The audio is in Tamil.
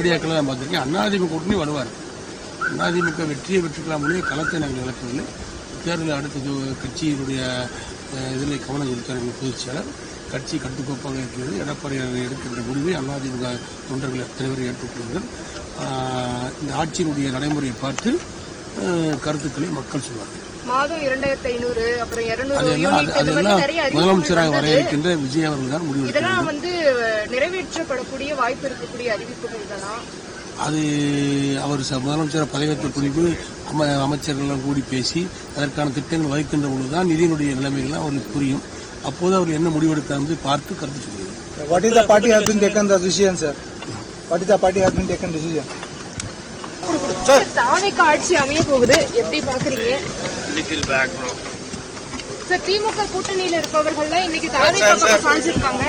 மீடியாக்களை நான் பார்த்துருக்கேன். அதிமுக கூட்டணி வருவார். அதிமுக வெற்றியை பெற்றுக்கலாம் மொழியை களத்தை நாங்கள் இழக்கவில்லை. தேர்தலில் அடுத்த கட்சியினுடைய இதில் கவனம் செலுத்த எங்கள் பொதுச் செயலர் கட்சி கட்டுக்கோப்பாக இருக்கிறது. எடப்பாடி எடுக்கின்ற முடிவை அதிமுக தொண்டர்கள் அத்தனை பேர் ஏற்றுக்கொள்வார்கள். இந்த ஆட்சியினுடைய நடைமுறையை பார்த்து கருத்துக்களை மக்கள் சொல்வார்கள். மாதம் 2500 அப்புறம் 200 முதலமைச்சராக வர இருக்கின்ற விஜய் அவர்கள் தான் முடிவு. இதெல்லாம் நிறைவேற்றப்படக்கூடிய வாய்ப்பு இருக்கக்கூடிய அறிவிப்புகள் தானா? அது அவர் முதலமைச்சர் பதவியேற்ற குறிப்பு அமைச்சர்கள் கூடி பேசி அதற்கான திட்டங்கள் வகிக்கின்ற பொழுதுதான் நிதியினுடைய நிலைமைகள்லாம் அவர்களுக்கு புரியும். அப்போது அவர் என்ன முடிவெடுத்தார் என்று பார்த்து கருத்து சொல்லுவார். What is the party has been taken the decision, sir? What is the party has been taken decision? தாவேக ஆட்சி அமைய போகுது, எப்படி பாக்குறீங்க? சார், திமுக கூட்டணியில இருப்பவர்கள் இன்னைக்கு தாவேக பக்கம் சாஞ்சிருக்காங்க.